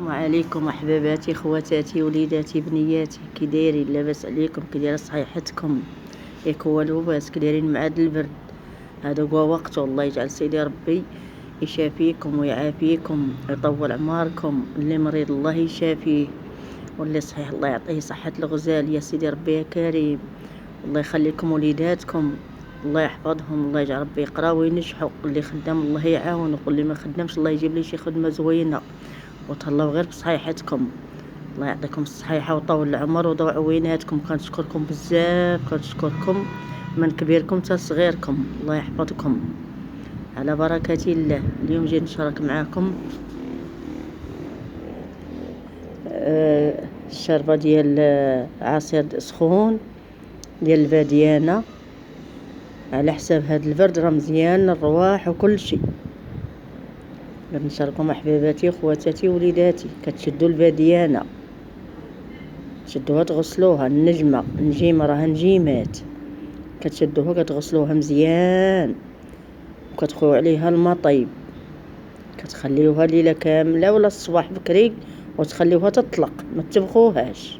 السلام عليكم احباباتي خواتاتي وليداتي بنياتي، كي دايرين؟ لاباس عليكم؟ كي دايره صحيحتكم؟ ياك هو لاباس كي دايرين مع هاد البرد هذا؟ هو وقته. الله يجعل سيدي ربي يشافيكم ويعافيكم ويطول عماركم. اللي مريض الله يشافيه، واللي صحيح الله يعطيه صحة الغزال يا سيدي ربي يا كريم. الله يخليكم وليداتكم، الله يحفظهم، الله يجعل ربي يقراو وينجحوا. اللي خدام الله يعاونه، واللي ما خدامش الله يجيب لي شي خدمه زوينه. وتهلاو غير بصحيحتكم، الله يعطيكم الصحيحه وطول العمر وضوء عويناتكم. كنشكركم بزاف، كنشكركم من كبيركم حتى صغيركم. الله يحفظكم على بركه الله. اليوم جيت نشارك معاكم الشربه ديال عصير سخون ديال الباديانه. على حساب هاد البرد راه مزيان للرواح وكل شيء. نشارككم احباباتي خواتاتي وليداتي. كتشدوا الباديانه، تشدوها تغسلوها، النجيمه راها نجيمات، كتشدوها كتغسلوها مزيان وكتخويو عليها الماء طيب. كتخليوها ليله كامله ولا الصباح بكري وتخليوها تطلق، ما تبخوهاش.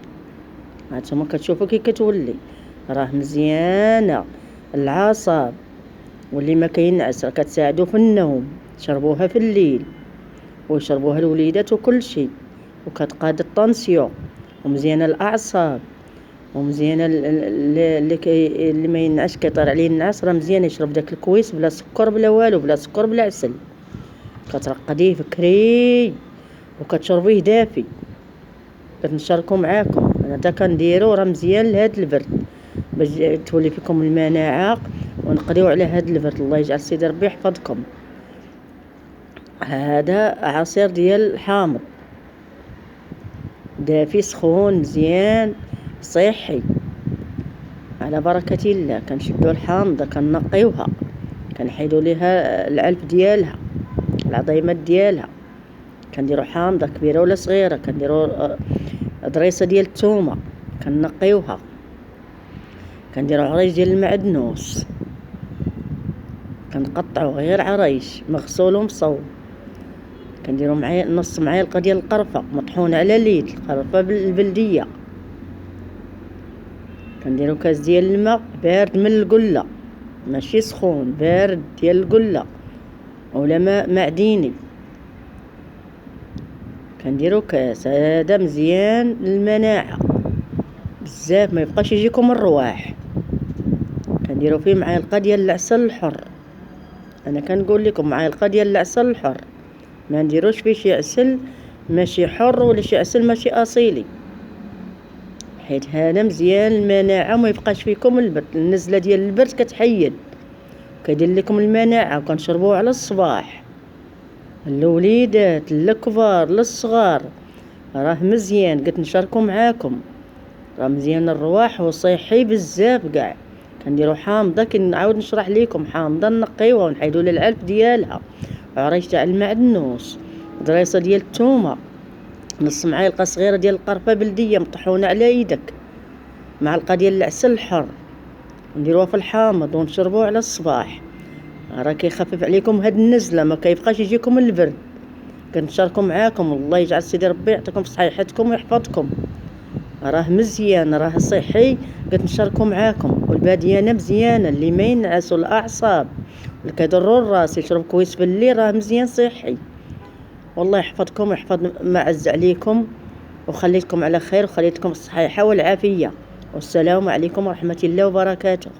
هانتوما كتشوفوا كي كتولي راه مزيانه العصاب. واللي ما كينعس كتساعدو في النوم. تشربوها في الليل ويشربوها الوليدات وكل شيء، وكتقاد الطنسيون ومزيانه الاعصاب ومزيانه اللي ما ينعش كيطير عليه النعاس. راه مزيان يشرب داك الكويس بلا سكر بلا والو، بلا سكر بلا عسل. كترقديه بكري وكتشربيه دافي. كنشاركو معاكم انا تا كنديرو، راه مزيان لهاد البرد باش تولي فيكم المناعه ونقضيو على هاد البرد. الله يجعل سيدي ربي يحفظكم. هذا عصير ديال الحامض دافي سخون مزيان صحي على بركه الله. كنشدو الحامضه كنقيوها، كنحيدو ليها العلف ديالها، العظيمات ديالها. كنديرو حامضه كبيره ولا صغيره. كنديرو ضريسه ديال الثومه كنقيوها. كنديرو عريش ديال المعدنوس كنقطعو غير عريش مغسول ومصوب. كنديرو نص معلقه ديال القرفه مطحونه على ليد، القرفه البلديه. كنديرو كاس ديال الماء بارد من القله، ماشي سخون، بارد ديال القله ولا ماء معدني. كنديرو كاس هذا مزيان للمناعه بزاف، ما يبقاش يجيكم الرواح. كنديرو فيه معلقه ديال العسل الحر. انا كنقول لكم معلقه ديال العسل الحر، ما نديروش فيه شي عسل ماشي حر ولا شي عسل ماشي اصيلي، حيت هذا مزيان المناعه وما يبقاش فيكم البرد. النزله ديال البرد كتحيد، كيدير لكم المناعه. وكنشربوه على الصباح، الوليدات الكبار للصغار. راه مزيان، قلت نشاركو معاكم. راه مزيان الرواح وصحي بزاف كاع. كنديرو حامضه، كنعاود نشرح لكم. حامضه نقيوها ونحيدو لها العلف ديالها، عريش تاع المعدنوس، ضريسه ديال الثومه، نص معلقه صغيره ديال القرفه بلديه مطحونه على يدك، معلقه ديال العسل الحر. نديروها في الحامض ونشربوه على الصباح. راه كيخفف عليكم هاد النزله، ما كيبقاش يجيكم البرد. كنشاركو معاكم. والله يجعل سيدي ربي يعطيكم صحيحتكم ويحفظكم. راه مزيان، راه صحي. قلت نشاركو معاكم. والباديانه مزيانه اللي ما ينعسوا الاعصاب، اللي كيضروا الراس، يشرب كويس بالليل. راه مزيان صحي. والله يحفظكم ويحفظ ما عز عليكم وخليكم على خير وخليتكم الصحيحه والعافيه. والسلام عليكم ورحمه الله وبركاته.